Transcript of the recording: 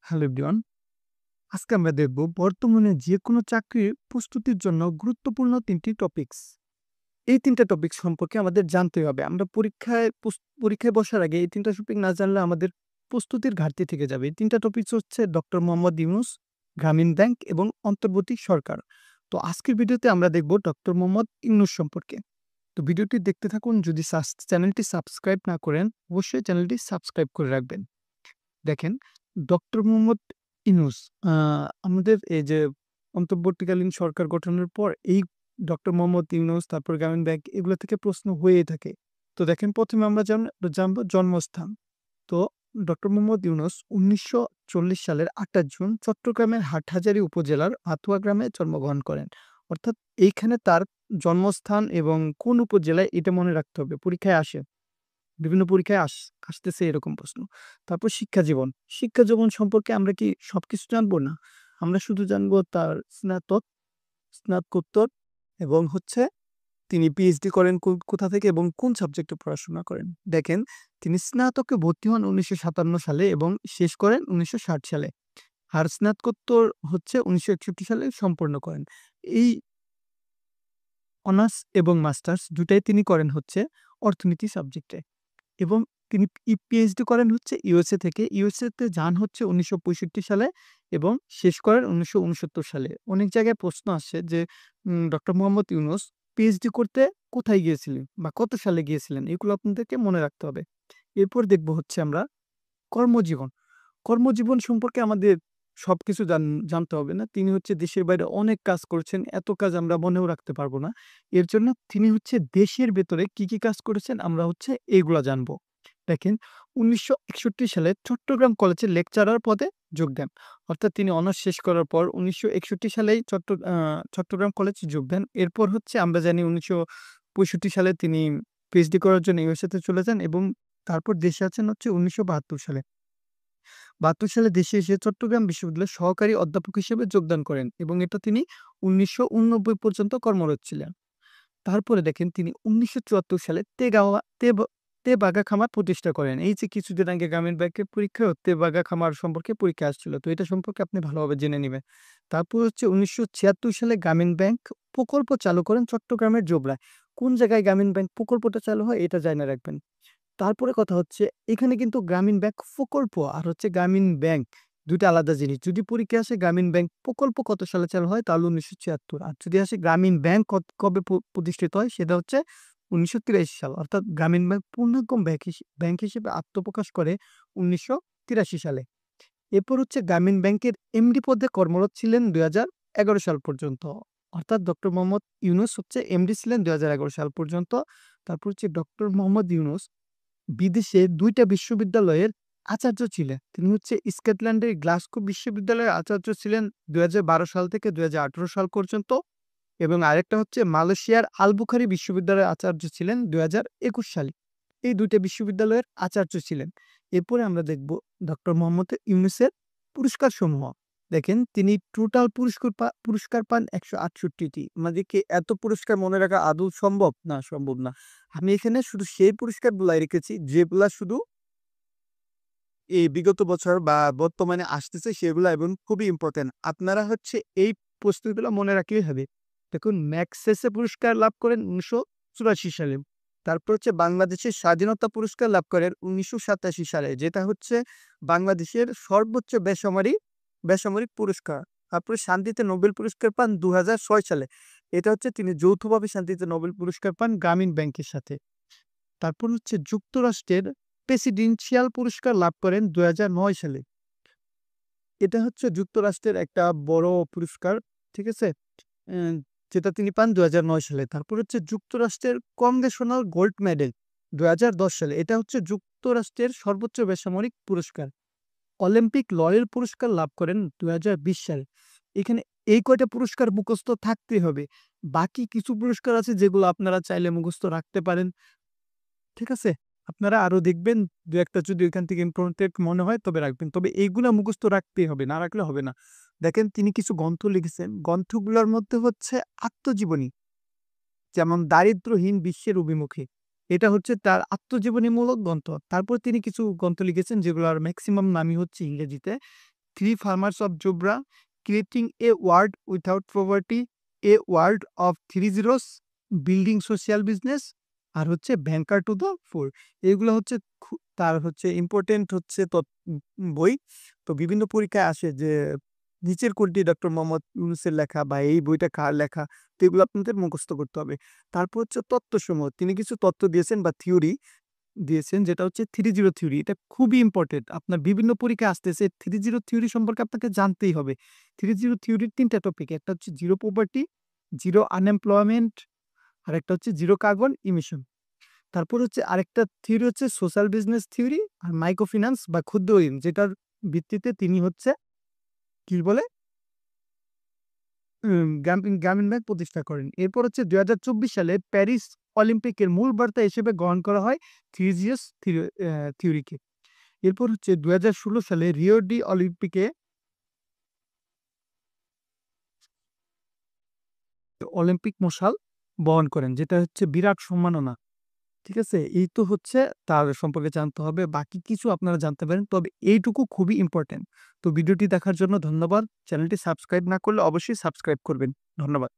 Hello everyone. আজকে আমরা দেখব বর্তমানে যে কোনো চাকরির প্রস্তুতির জন্য গুরুত্বপূর্ণ ৩টি টপিকস। এই ৩টা টপিক সম্পর্কে আমাদের জানতে হবে। আমরা পরীক্ষায় বসার আগে এই ৩টা টপিক না জানলে আমাদের প্রস্তুতির ঘাটতি থেকে যাবে। এই ৩টা টপিকস হচ্ছে ডক্টর মোহাম্মদ ইউনূস, গ্রামীণ ব্যাংক এবং অন্তর্বর্তী সরকার। তো আজকের ভিডিওতে আমরা দেখব ডক্টর মোহাম্মদ ইউনূস সম্পর্কে। তো ভিডিওটি দেখতে থাকুন। যদি চ্যানেলটি সাবস্ক্রাইব না করেন, অবশ্যই চ্যানেলটি সাবস্ক্রাইব করে রাখবেন। দেখেন, ডক্টর মোহাম্মদ ইউনূস আ আমাদের এই যে অন্তর্বর্তীকালীন সরকার গঠনের পর এই ডক্টর মোহাম্মদ ইউনূস, তারপর গ্রামীণ ব্যাংক এগুলো থেকে প্রশ্ন হয়েই থাকে। তো দেখেন, ১ম এ আমরা জানবো জন্মস্থান। তো ডক্টর মোহাম্মদ ইউনূস ১৯৪০ সালের ২৮ জুন চট্টগ্রামের হাটহাজারী উপজেলার আতুয়া গ্রামে জন্মগ্রহণ করেন। অর্থাৎ এইখানে তার জন্মস্থান এবং কোন উপজেলায় এটা মনে রাখতে হবে। পরীক্ষায় আসে। বিভিন্ন পরীক্ষায় আসতেছে এরকম প্রশ্ন। তারপর শিক্ষা জীবন। শিক্ষা জীবন সম্পর্কে আমরা কি সবকিছু জানবো? না। আমরা শুধু জানবো তার স্নাতকোত্তর এবং হচ্ছে তিনি পিএইচডি করেন কোথা থেকে এবং কোন সাবজেক্টে পড়াশোনা করেন। দেখেন, তিনি স্নাতকে ভর্তি হন ১৯৫৭ সালে এবং শেষ করেন ১৯৬০ সালে। আর স্নাতকোত্তর হচ্ছে ১৯৬১ সালে সম্পন্ন করেন। এই অনার্স এবং মাস্টার্স দুটাই তিনি করেন হচ্ছে অর্থনীতি সাবজেক্টে। এবং তিনি পিএইচডি করেন হচ্ছে ইউএসএ থেকে। ইউএসএ তে যান হচ্ছে ১৯৬৫ সালে এবং শেষ করেন ১৯৬৯ সালে। অনেক জায়গায় প্রশ্ন আসে যে ডক্টর মোহাম্মদ ইউনূস পিএইচডি করতে কোথায় গিয়েছিলেন বা কত সালে গিয়েছিলেন? এগুলো আপনাদেরকে মনে রাখতে হবে। এরপর দেখব হচ্ছে আমরা কর্মজীবন। কর্মজীবন সম্পর্কে আমাদের সবকিছু জানতে হবে না। তিনি হচ্ছে দেশের বাইরে অনেক কাজ করেছেন। এত কাজ আমরা মনেও রাখতে পারব না। এর জন্য তিনি হচ্ছে দেশের ভেতরে কি কাজ করেছেন আমরা হচ্ছে এগুলা জানব। দেখেন, ১৯৬১ সালে চট্টগ্রাম কলেজে লেকচারার পদে যোগ দেন। অর্থাৎ তিনি অনার্স শেষ করার পর ১৯৬১ সালেই চট্টগ্রাম কলেজে যোগ দেন। এরপর হচ্ছে আমরা জানি ১৯৬৫ সালে তিনি পিএইচডি করার জন্য ইউএসএ তে চলে যান এবং তারপর দেশে আছেন হচ্ছে ১৯৭২ সালে। ৭২ সালে দেশে এসে চট্টগ্রাম বিশ্ববিদ্যালয়ের সহকারী অধ্যাপক হিসেবে যোগদান করেন এবং এটা তিনি ১৯৮৯ পর্যন্ত কর্মরত ছিলেন। তারপরে দেখেন, তিনি ১৯৭৪ সালে তেবাগা খামার প্রতিষ্ঠা করেন। এই যে কিছুদিন আগে গ্রামীণ ব্যাংকের পরীক্ষায়ও তেবাগা খামার সম্পর্কে পরীক্ষা আসছিল। তো এটা সম্পর্কে আপনি ভালোভাবে জেনে নিবেন। তারপর হচ্ছে ১৯৭৬ সালে গ্রামীণ ব্যাংক প্রকল্প চালু করেন চট্টগ্রামের জোবরায়। কোন জায়গায় গ্রামীণ ব্যাংক প্রকল্পটা চালু হয় এটা জাইনা রাখবেন। তারপরে কথা হচ্ছে, এখানে কিন্তু গ্রামীণ ব্যাংক প্রকল্প আর হচ্ছে গ্রামীণ ব্যাংক ২ টা আলাদা জিনিস। যদি পরীক্ষায় আসে গ্রামীণ ব্যাংক প্রকল্প কত সালে চালু হয় তাহলে ১৯৭৬। আর যদি আসে গ্রামীণ ব্যাংক কবে প্রতিষ্ঠিত হয় সেটা হচ্ছে ১৯৮৩ সাল। অর্থাৎ গ্রামীণ ব্যাংক পূর্ণাঙ্গ ব্যাংক হিসেবে আত্মপ্রকাশ করে ১৯৮৩ সালে। এরপর হচ্ছে গ্রামীণ ব্যাংকের এমডি পদে কর্মরত ছিলেন ২০১১ সাল পর্যন্ত। অর্থাৎ ডক্টর মোহাম্মদ ইউনূস হচ্ছে এমডি ছিলেন ২০১১ সাল পর্যন্ত। তারপর হচ্ছে ডক্টর মোহাম্মদ ইউনূস বিদেশে ২ টা বিশ্ববিদ্যালয়ের আচার্য ছিলেন। তিনি হচ্ছে স্কটল্যান্ডের গ্লাসগো বিশ্ববিদ্যালয়ের আচার্য ছিলেন ২০১২ সাল থেকে ২০১৮ সাল পর্যন্ত এবং আরেকটা হচ্ছে মালয়েশিয়ার আল বুখারি বিশ্ববিদ্যালয়ের আচার্য ছিলেন ২০২১ সালে। এই ২ টা বিশ্ববিদ্যালয়ের আচার্য ছিলেন। এরপরে আমরা দেখব ডক্টর মোহাম্মদ ইউনূসের পুরস্কারসমূহ। দেখেন, তিনি টোটাল পুরস্কার পান ১৬৮ টি। আমাদেরকে এত পুরস্কার মনে রাখা আদৌ সম্ভব? না, সম্ভব না। আমি এখানে শুধু সেই পুরস্কারগুলাই রেখেছি যেগুলা শুধু এই বিগত বছর বা বর্তমানে আসতেছে সেগুলা এবং খুবই ইম্পোর্টেন্ট। আপনারা হচ্ছে এই প্রশ্নগুলো মনে রাখলেই হবে। দেখুন, ম্যাগসেসে পুরস্কার লাভ করেন ১৯৮৪ সালে। তারপর হচ্ছে বাংলাদেশের স্বাধীনতা পুরস্কার লাভ করেন ১৯৮৭ সালে, যেটা হচ্ছে বাংলাদেশের সর্বোচ্চ বেসামরিক পুরস্কার। তারপরে শান্তিতে নোবেল পুরস্কার পান ২০০৬ সালে। এটা হচ্ছে তিনি যৌথভাবে শান্তিতে নোবেল পুরস্কার পান গ্রামীণ ব্যাংকের সাথে। তারপর হচ্ছে যুক্তরাষ্ট্রের প্রেসিডেন্সিয়াল পুরস্কার লাভ করেন ২০০৯ সালে। এটা হচ্ছে যুক্তরাষ্ট্রের একটা বড় পুরস্কার। ঠিক আছে? অ্যা যেটা তিনি পান ২০০৯ সালে। তারপর হচ্ছে যুক্তরাষ্ট্রের কংগ্রেশনাল গোল্ড মেডেল ২০১০ সালে। এটা হচ্ছে যুক্তরাষ্ট্রের সর্বোচ্চ বেসামরিক পুরস্কার। অলিম্পিক লরেল পুরস্কার লাভ করেন ২০২০ সালে। এখানে এই কয়টা পুরস্কার মুখস্থ থাকতেই হবে। বাকি কিছু পুরস্কার আছে যেগুলো আপনারা চাইলে মুখস্থ রাখতে পারেন। ঠিক আছে? আপনারা আরো দেখবেন ২-১ টা যদি ওইখান থেকে ইম্পোর্টেন্ট মনে হয় তবে রাখবেন। তবে এইগুলা মুখস্থ রাখতেই হবে, না রাখলে হবে না। দেখেন, তিনি কিছু গ্রন্থ লিখেছেন। গ্রন্থগুলার মধ্যে হচ্ছে আত্মজীবনী, যেমন 'দারিদ্র্যহীন বিশ্বের অভিমুখে'। এটা হচ্ছে তার আত্মজীবনীমূলক গ্রন্থ। তারপর তিনি কিছু গ্রন্থ লিখেছেন যেগুলার মেক্সিমাম নামই হচ্ছে ইংরেজিতে। 3 farmers of Jobra, creating a world without poverty, a world of 3 zeros, building social business, আর হচ্ছে ব্যাংকার টু দ্য ফোর। এগুলো হচ্ছে তার হচ্ছে ইম্পর্টেন্ট হচ্ছে বই। তো বিভিন্ন পরীক্ষায় আসে যে নিচের কোনটি ডক্টর মোহাম্মদ ইউনূসের লেখা বা এই বইটা কার লেখা, তো এগুলো আপনাদের মুখস্থ করতে হবে। তারপর হচ্ছে তত্ত্বসমূহ, তিনি কিছু তত্ত্ব দিয়েছেন বা থিওরি দিয়েছেন, যেটা হচ্ছে 3 থিওরি। এটা খুবই ইম্পর্টেন্ট, আপনার বিভিন্ন পরীক্ষা আসতেছে। 3 থিওরি সম্পর্কে আপনাকে জানতেই হবে। 3 থিওরির 3টা টপিক, একটা হচ্ছে জিরো পভার্টি, জিরো আনএমপ্লয়মেন্ট, আর একটা হচ্ছে জিরো কার্বন ইমিশন। তারপর হচ্ছে আরেকটা থিওরি হচ্ছে সোশ্যাল বিজনেস থিওরি আর মাইক্রো ফিন্যান্স বা ক্ষুদ্র ঋণ, যেটার ভিত্তিতে তিনি হচ্ছে কি বলে গ্রামীণ ব্যাংক প্রতিষ্ঠা করেন। এরপর হচ্ছে ২০২৪ সালে প্যারিস অলিম্পিকের মূল বার্তা হিসেবে গ্রহণ করা হয় থিওরিজিয়াস থিওরিকে। এরপর হচ্ছে ২০১৬ সালে রিও ডি অলিম্পিকে অলিম্পিক মশাল বহন করেন, যেটা হচ্ছে বিরাট সম্মাননা। ঠিক আছে? এই তো হচ্ছে তার সম্পর্কে জানতে হবে। বাকি কিছু আপনারা জানতে পারেন। তবে এইটুকু খুবই ইম্পোর্টেন্ট। তো ভিডিওটি দেখার জন্য ধন্যবাদ। চ্যানেলটি সাবস্ক্রাইব না করলে অবশ্যই সাবস্ক্রাইব করবেন। ধন্যবাদ।